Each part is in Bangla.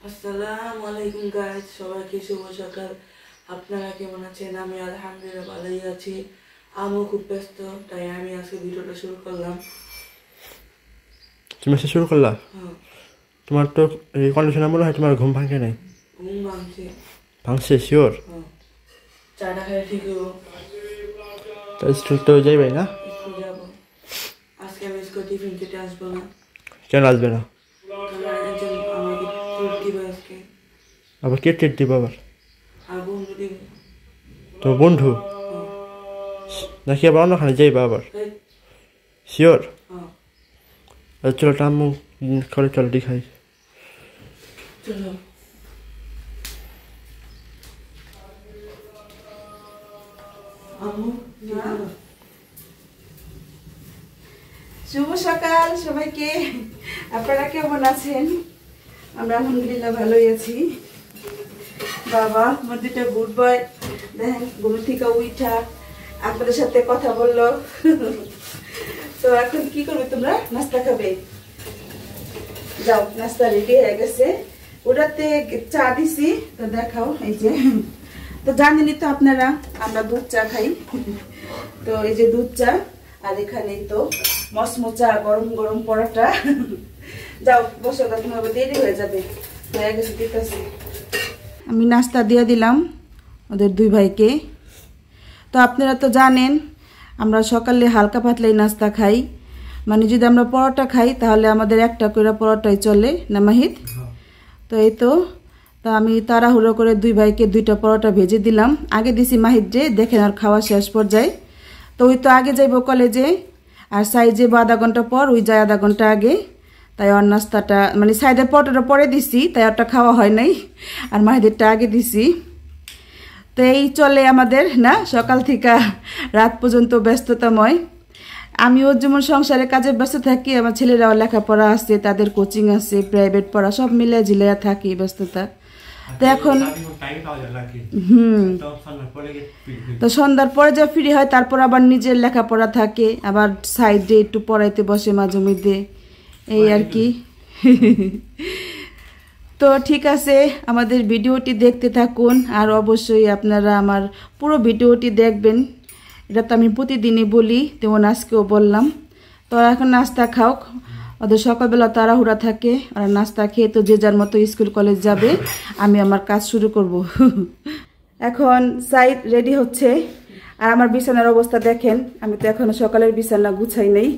আসসালামু আলাইকুম গাইস, সবাইকে শুভ সকাল। আপনারা কেমন আছেন? আমি আলহামদুলিল্লাহ ভালোই আছি। আমিও খুব ব্যস্ত, তাই আমি আজকে ভিডিওটা শুরু করলাম। তুমি আজকে শুরু করলা? হ্যাঁ, তোমার তো এই কন্ডিশনে মনে হয় তোমার ঘুম ভাঙে নাই। ঘুম ভাঙছে। ভাঙছে শিওর? হ্যাঁ, চাটা খাই ঠিক হবো। তাই স্কুল তো যাইবাই না? স্কুল যাবো। আজকে আমি স্কুল টিফিন খেতে আসবো না। কেন আসবে না? কারণ একজন আমাকে ট্রিট দিবে আজকে। আবার কে ট্রিট দিবে আবার? আর বন্ধু দিবে। তোমার বন্ধু হ্যাঁ। নাকি আবার অন্যখানে যাইবা আবার? তাই? শিওর? হ্যাঁ, চলো টাম্মু করে চলো খাই। চলো। শুভ সকাল সবাইকে। আপনারা কেমন আছেন? আমরা আলহামদুলিল্লাহ ভালোই আছি। বাবা আমার দুটো গুড বয় দেখেন ঘুম থেকে উঠা আপনাদের সাথে কথা বললো। তো এখন কি করবে তোমরা? নাস্তা খাবে? যাও, নাস্তা রেডি হয়ে গেছে। ওটাতে চা দিছি, তো দেখাও। এই যে তো জানেনই তো আপনারা, আমরা দুধ চা খাই। তো এই যে দুধ চা, আর এখানে তো মচমচা গরম গরম পরোটা। যাও বসো, তোমার দেরি হয়ে যাবে। হয়ে গেছে, ঠিক আছে। আমি নাস্তা দিয়ে দিলাম ওদের দুই ভাইকে। তো আপনারা তো জানেন আমরা সকালে হালকা পাতলাই নাস্তা খাই, মানে যদি আমরা পরোটা খাই তাহলে আমাদের একটা করে পরোটাই চলে না মাহিদ? তো এই তো আমি তাড়াহুড়ো করে দুই ভাইকে দুইটা পরোটা ভেজে দিলাম। আগে দিছি মাহিদ যে দেখেন আর খাওয়া শেষ পর্যায়ে। তো ওই তো আগে যাইব কলেজে, আর সাই যাবো আধা ঘন্টা পর, ওই যায় আধা ঘন্টা আগে। তাই ওর নাস্তাটা মানে সাইডের পরোটাটা পরে দিছি, তাই ওটা খাওয়া হয় নাই, আর মাহিদেরটা আগে দিছি। তো এই চলে আমাদের না সকাল থেকে রাত পর্যন্ত ব্যস্ততাময়। আমিও যেমন সংসারের কাজে ব্যস্ত থাকি, আমার ছেলেরাও লেখাপড়া আছে, তাদের কোচিং আছে, প্রাইভেট পড়া, সব মিলে ঝিলিয়ে থাকি ব্যস্ততা। তো এখন তো সন্ধ্যার পরে যা ফ্রি হয়, তারপর আবার নিজের লেখাপড়া থাকে, আবার সাইডে একটু পড়াইতে বসে মাঝে মধ্যে, এই আর কি। তো ঠিক আছে, আমাদের ভিডিওটি দেখতে থাকুন, আর অবশ্যই আপনারা আমার পুরো ভিডিওটি দেখবেন। এটা তো আমি প্রতিদিনই বলি, তেমন আজকেও বললাম। তো এখন নাস্তা খাও, ওদের সকালবেলা তাড়াহুড়া থাকে, আর নাস্তা খেয়ে তো যে যার মতো স্কুল কলেজ যাবে, আমি আমার কাজ শুরু করব। এখন সাইড রেডি হচ্ছে, আর আমার বিছানার অবস্থা দেখেন। আমি তো এখনো সকালের বিছানা গুছাই নেই,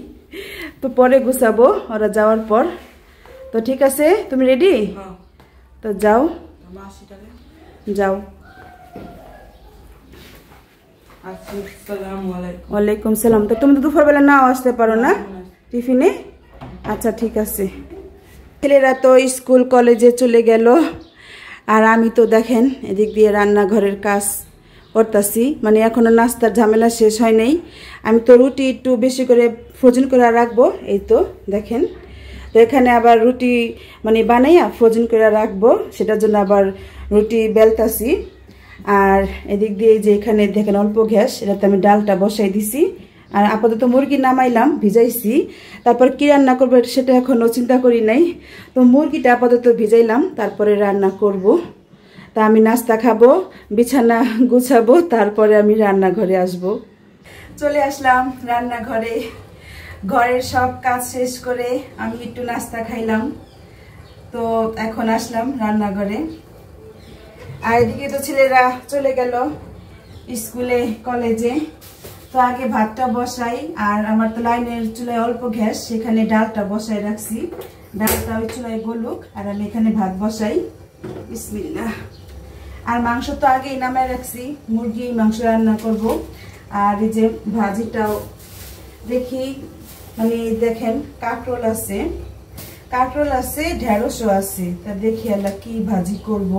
তো পরে গুছাবো ওরা যাওয়ার পর। তো ঠিক আছে, তুমি রেডি? তো যাও যাও। ওয়ালাইকুম সালাম। তো তুমি তো দুপুরবেলা নাও আসতে পারো না টিফিনে? আচ্ছা ঠিক আছে। ছেলেরা তো স্কুল কলেজে চলে গেল, আর আমি তো দেখেন এদিক দিয়ে রান্নাঘরের কাজ করতেছি, মানে এখনো নাস্তার ঝামেলা শেষ হয় নাই। আমি তো রুটি একটু বেশি করে ফ্রোজেন করে রাখবো, এই তো দেখেন। তো এখানে আবার রুটি মানে বানাইয়া ফ্রোজেন করে রাখবো, সেটার জন্য আবার রুটি বেলতাছি। আর এদিক দিয়ে যে এখানে দেখেন অল্প গ্যাস, এটাতে আমি ডালটা বসাই দিছি। আর আপাতত মুরগি নামাইলাম, ভিজাইছি। তারপর কি রান্না করবো সেটা এখনো চিন্তা করি নাই। তো মুরগিটা আপাতত ভিজাইলাম, তারপরে রান্না করব। তা আমি নাস্তা খাবো, বিছানা গুছাবো, তারপরে আমি রান্নাঘরে আসব। চলে আসলাম রান্নাঘরে। ঘরের সব কাজ শেষ করে আমি একটু নাস্তা খাইলাম, তো এখন আসলাম রান্নাঘরে। আর এদিকে তো ছেলেরা চলে গেল স্কুলে কলেজে। তো আগে ভাতটা বসাই, আর আমার তো লাইনের চুলায় অল্প গ্যাস, সেখানে ডালটা বসাই রাখছি। ডালটা ওই চুলায় গলুক, আর আমি এখানে ভাত বসাই। বিসমিল্লাহ। আর মাংস তো আগেই নামায় রাখছি, মুরগি মাংস রান্না করব। আর এই যে ভাজিটাও দেখি, মানে দেখেন কাঁকরোল আছে, ঢেঁড়সও আছে। তা দেখি আল্লাহ কি ভাজি করব,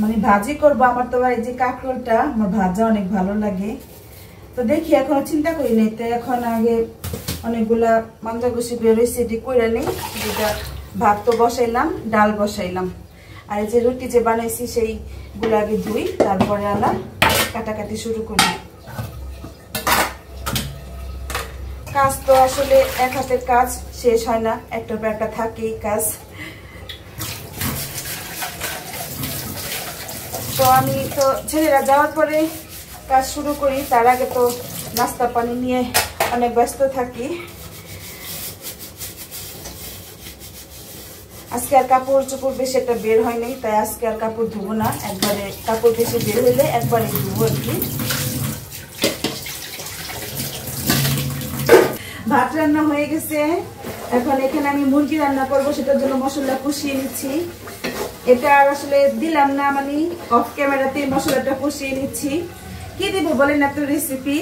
মানে ভাজি করব। আমার তো এই যে কাঁকরোলটা আমার ভাজা অনেক ভালো লাগে। তো দেখি, এখনো চিন্তা করি নাই। তো এখন আগে অনেকগুলা মাঞ্জা গুছি বেরোইছে, এটি কইরা নেই। যেটা ভাত তো বসাইলাম, ডাল বসাইলাম, আর এই যে রুটি যে বানাইছি সেইগুলো আগে ধুই, তারপরে আলা কাটাকাটি শুরু করি। কাজ তো আসলে এক হাতের কাজ শেষ হয় না, একটা পর একটা থাকেই কাজ। তো আমি তো ছেলেরা যাওয়ার পরে কাজ শুরু করি, তার আগে তো নাস্তা পানি নিয়ে অনেক ব্যস্ত থাকি। আজকে আর কাপড় চোপড় বেশি একটা বের হয় নাই, তাই আজকে আর কাপড় ধুবো না, একবারে কাপড় বেশি বের হইলে একবারে ধুবো আর কি। ভাত রান্না হয়ে গেছে, এখন এখানে আমি মুরগি রান্না করব, সেটার জন্য মশলা কষিয়ে নিচ্ছি। এটা আর আসলে দিলাম না, মানে অফ ক্যামেরাতে মশলাটা কষিয়ে নিচ্ছি। কি দিব বলেন এত রেসিপি,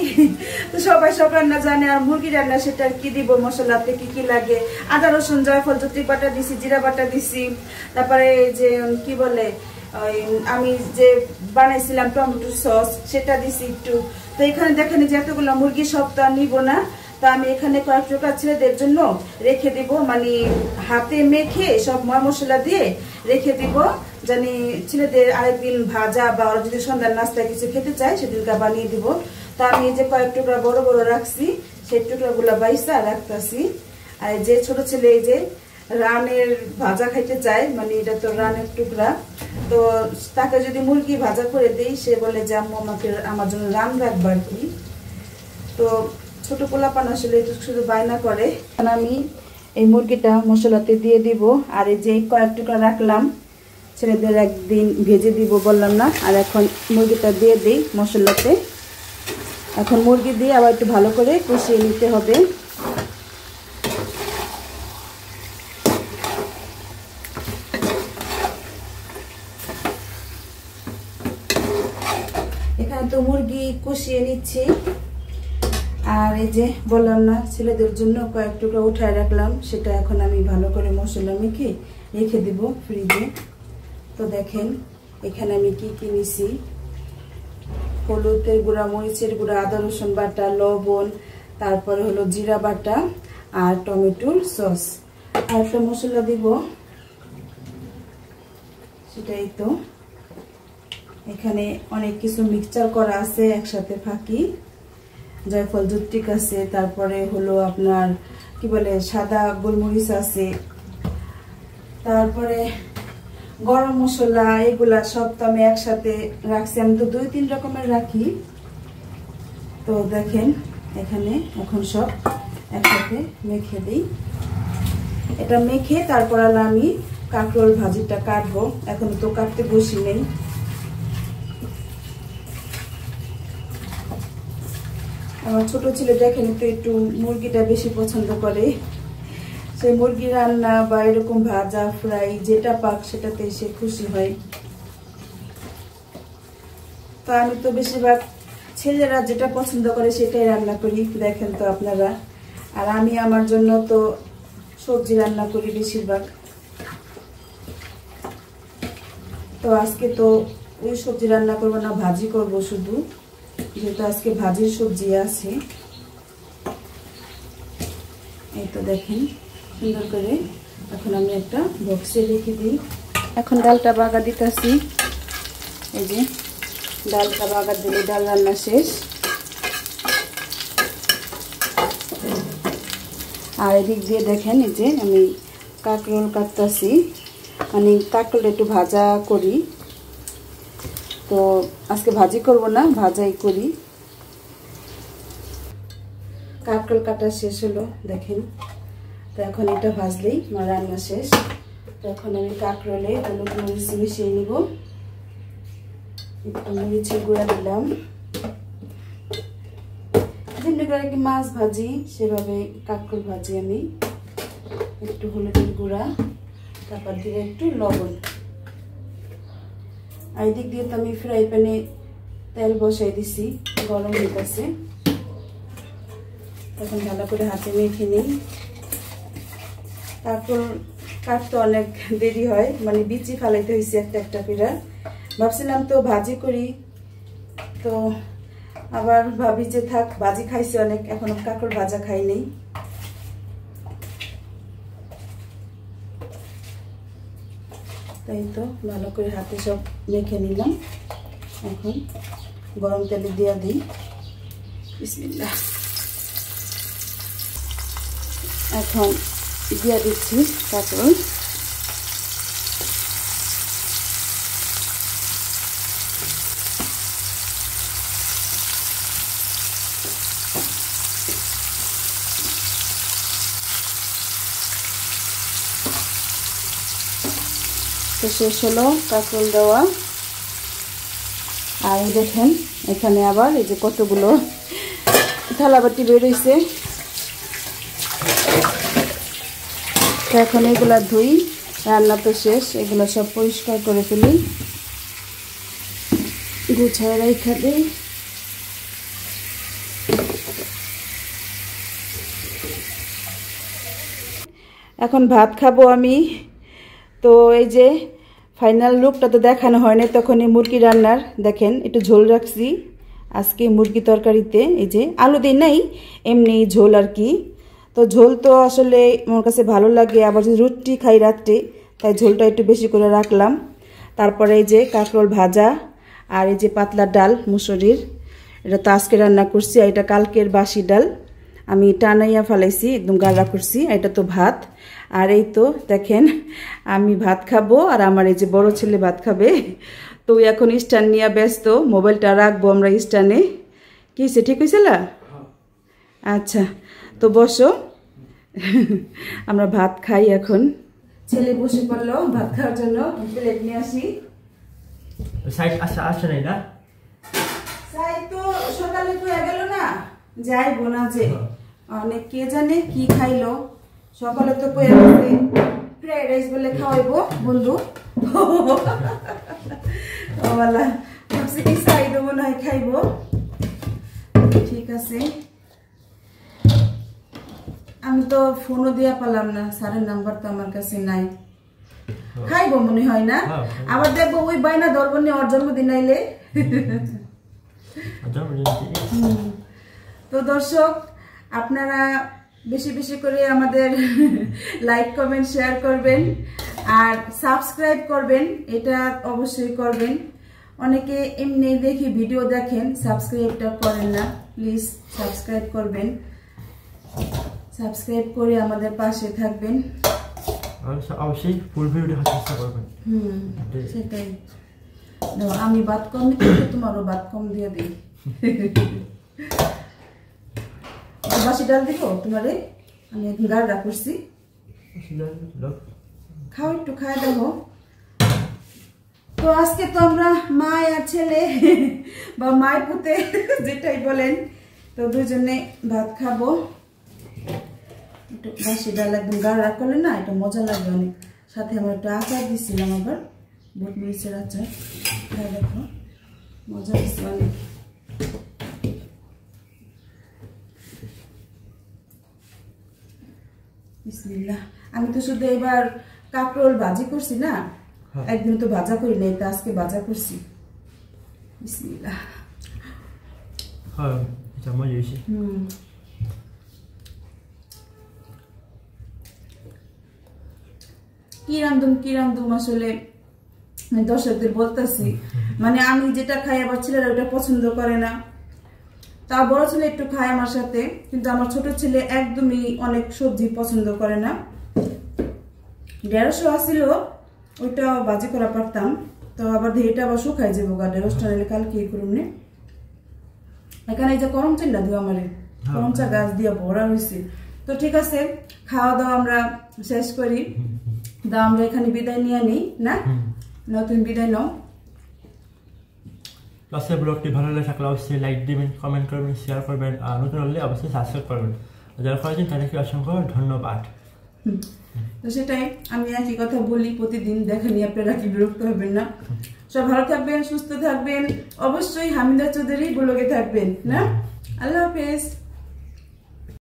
তো সবাই সব রান্না জানে, আর মুরগি রান্না সেটা কি দিব, মশলাতে কি কি লাগে, আদা রসুন জয়ফল জত্রি বাটা দিছি, জিরা বাটা দিছি, তারপরে যে কি বলে আমি যে বানাইছিলাম টমেটো সস সেটা দিছি একটু। তো এখানে দেখেন যে এতগুলো মুরগি সব তো নিব না, তা আমি এখানে কয়েক টাকা ছেলেদের জন্য রেখে দিব, মানে হাতে মেখে সব মশলা দিয়ে রেখে দিব, জানি ছেলেদের আরেকদিন ভাজা বা ওরা যদি সন্ধ্যার নাস্তায় কিছু খেতে চায় সেদিনকে বানিয়ে দিব। তা আমি যে কয়েক টুকরা বড় বড় রাখছি, সেই টুকরাগুলো বাইসা রাখতেছি। আর যে ছোট ছেলে এই যে রানের ভাজা খাইতে চায়, মানে এটা তো রানের টুকরা, তো তাকে যদি মুরগি ভাজা করে দিই, সে বলে যে আম্মু আমাকে আমার জন্য রান রাখবো আর কি। তো ছোট পোলাপান আসলে শুধু বায়না করে। আমি এই মুরগিটা মশলাতে দিয়ে দিব, আর এই যে কয়েক টুকরা রাখলাম ছেলেদের একদিন ভেজে দিব বললাম না, আর এখন মুরগিটা দিয়ে দিই মশলাতে। এখন মুরগি দিয়ে আবার একটু ভালো করে কষিয়ে নিতে হবে। এখানে তো মুরগি কষিয়ে নিচ্ছি, আর এই যে বললাম না ছেলেদের জন্য কয়েক টুকরা উঠায় রাখলাম, সেটা এখন আমি ভালো করে মশলা মেখে রেখে দিব ফ্রিজে। তো দেখেন এখানে আমি কি কি নিছি, হলুদের গুঁড়া, মরিচের গুঁড়া, আদা রসুন বাটা, লবণ, তারপরে হলো জিরা বাটা আর টমেটোর সস। আর একটা মশলা দিব, সেটাই তো এখানে অনেক কিছু মিক্সচার করা আছে একসাথে ফাঁকি, জয়ফল জুত্রিক আছে, তারপরে হলো আপনার কি বলে সাদা গোলমরিচ আছে, তারপরে গরম মশলা, এগুলা সব তো আমি একসাথে রাখছি। আমি তো 2-3 রকমের রাখি। তো দেখেন এখানে এখন সব একসাথে মেখে দিই। এটা মেখে তারপর আমি কাঁকরোল ভাজিটা কাটবো, এখন তো কাটতে বসি নেই। আমার ছোট ছেলে দেখেন তো একটু মুরগিটা বেশি পছন্দ করে, সে মুরগি রান্না বা এরকম ভাজা ফ্রাই যেটা পাক সেটাতে সে খুশি হয়। তো আমি তো বেশিরভাগ ছেলেরা যেটা পছন্দ করে সেটাই রান্না করি, দেখেন তো আপনারা। আর আমি আমার জন্য তো সবজি রান্না করি বেশিরভাগ। তো আজকে তো ওই সবজি রান্না করবো না, ভাজি করব শুধু, যেহেতু আজকে ভাজির সবজি আছে। এই তো দেখেন সুন্দর করে এখন আমি একটা বক্সে রেখে দিই। এখন ডালটা বাগা দিতেছি, এই যে ডালটা বাগা দিলে ডাল রান্না শেষ। আর এদিক দিয়ে দেখেন এই যে আমি কাঁকরোল কাটতেছি, মানে কাঁকরোল একটু ভাজা করি, তো আজকে ভাজি করব না, ভাজাই করি। কাঁকরোল কাটা শেষ হলো দেখেন, তো এখন এটা ভাজলেই আমার রান্না শেষ। তো এখন আমি কাঁকরোলে হলুদ মরিচ মিশিয়ে নিব, একটু মরিচের গুঁড়া দিলাম, যেমনি করে কি মাছ ভাজি সেভাবে কাঁকরোল ভাজি আমি, একটু হলুদের গুঁড়া, তারপর দিয়ে একটু লবণ। আর এদিক দিয়ে তো আমি ফ্রাই প্যানে তেল বসাই দিছি, গরম হয়ে গেছে। এখন ভালো করে হাতে মেখে নিই। তারপর কাটতে অনেক দেরি হয়, মানে বিচি ফালাইতে হয়েছে একটা একটা করে। ভাবছিলাম তো ভাজি করি, তো আবার ভাবি যে থাক, ভাজি খাইছি অনেক, এখনো কাঁকড় ভাজা খাই নেই। তাই তো ভালো করে হাতে সব মেখে নিলাম। এখন গরম তেলে দিয়ে দিই, বিসমিল্লাহ। এখন দিয়ে দিচ্ছি কাঁকরোল। তো শেষ হলো কাঁকরোল দেওয়া। আর এই দেখেন এখানে আবার এই যে কতগুলো থালাবাটি বেরোইছে। তো এখন এগুলা ধুই, রান্না তো শেষ, এগুলো সব পরিষ্কার করে ফেলি, গুছায় রেখে দিই। এখন ভাত খাবো আমি। তো এই যে ফাইনাল লুকটা তো দেখানো হয় না, তখনই মুরগি রান্নার দেখেন একটু ঝোল রাখছি আজকে মুরগি তরকারিতে। এই যে আলু দিই নাই, এমনি ঝোল আর কি। তো ঝোল তো আসলে আমার কাছে ভালো লাগে, আবার যদি রুটি খাই রাত্রে তাই ঝোলটা একটু বেশি করে রাখলাম। তারপরে এই যে কাঁকরোল ভাজা, আর এই যে পাতলা ডাল মুসুরির, এটা তো আজকে রান্না করছি। আর এটা কালকের বাসি ডাল আমি টানাইয়া ফেলাইছি, একদম গাঢ়া করছি। এটা তো ভাত। আর এই তো দেখেন আমি ভাত খাবো, আর আমার এই যে বড় ছেলে ভাত খাবে। তো এখন স্ট্যান্ড নিয়ে ব্যস্ত, মোবাইলটা রাখবো আমরা স্ট্যান্ডে। কি হয়েছে, ঠিক হয়েছিল? আচ্ছা, তো বসো আমরা ভাত খাই এখন। ছেলে বসে পড়লো ভাত খাওয়ার জন্য, প্লেট নিয়ে আসি। সাইড আসছে নাই না? সাইড তো সকালে তো গেল না, যাইবো না যে অনেক কে জানে কি খাইলো। সকালে তো কয়ে গেছে ফ্রাইড রাইস বলে খাওয়াইবো বন্ধু। ওলা ভাবছি কি সাইডও মনে হয় খাইবো। ঠিক আছে, আমি তো ফোনও দিয়া পেলাম না, স্যারের নাম্বার তো আমার কাছে নাই। খাইবো মনে হয় না, আবার দেখবো ওই বাইনা ধরবো নি ওর জন্মদিন আইলে। তো দর্শক, আপনারা বেশি বেশি করে আমাদের লাইক কমেন্ট শেয়ার করবেন আর সাবস্ক্রাইব করবেন, এটা অবশ্যই করবেন। অনেকে এমনি দেখি ভিডিও দেখেন, সাবস্ক্রাইবটা করেন না, প্লিজ সাবস্ক্রাইব করবেন। সাবস্ক্রাইব করে আমাদের পাশে থাকবেন, অবশ্যই ফুল ভিডিও দেখার চেষ্টা করবেন। সেটাই। আমি বাদ কম দিতে তোমারও বাদ কম দিয়ে দিই। বাসি ডাল দিব তোমারে, আমি এখন গাঢ়া করছি, খাও একটু খাই দেখো। তো আজকে তো আমরা মা আর ছেলে বা মায়ের পুতে যেটাই বলেন, তো দুজনে ভাত খাবো। একটু বাসি ডাল একদম গাঢ়া করলে না এটা মজা লাগবে অনেক। সাথে আমরা একটু আচার দিচ্ছিলাম, আবার বুট মরিচের আচার, খাই দেখো মজা হচ্ছে অনেক। বিসমিল্লাহ। আমি তো শুধু এবার কাঁকরোল ভাজি করছি না, একদিন তো ভাজা করি নাই, তো আজকে ভাজা করছি। বিসমিল্লাহ। হ্যাঁ, এটা মজা হয়েছে। কি রান্ধুম আসলে দর্শকদের বলতেছি, মানে আমি যেটা খাই আবার ছেলেরা ওটা পছন্দ করে না। তা বড় ছেলে একটু খায় আমার সাথে, কিন্তু আমার ছোট ছেলে একদমই অনেক সবজি পছন্দ করে না। 150 আসছিল, ওইটা ভাজি করা পারতাম, তো আবার এটা আবার শুকাই যাবো গা, 150টা নিলে কালকে করুন। এখানে এই যে করম চিল্লা দিও আমারে, করমচা গাছ দিয়ে ভরা হয়েছে। তো ঠিক আছে, খাওয়া দাওয়া আমরা শেষ করি। দাও আমরা এখানে বিদায় নিয়ে নিই না, নতুন বিদায় নাও। আজকের ব্লগটি ভালো লাগে থাকলে অবশ্যই লাইক দিবেন, কমেন্ট করবেন, শেয়ার করবেন, আর নতুন হলে অবশ্যই সাবস্ক্রাইব করবেন। যারা করেছেন তাদেরকে অসংখ্য ধন্যবাদ। তো সেটাই, আমি একই কথা বলি প্রতিদিন, দেখেনি আপনারা কি বিরক্ত হবেন না। সব ভালো থাকবেন, সুস্থ থাকবেন, অবশ্যই হামিদা চৌধুরী ব্লগে থাকবেন না। আল্লাহ হাফেজ।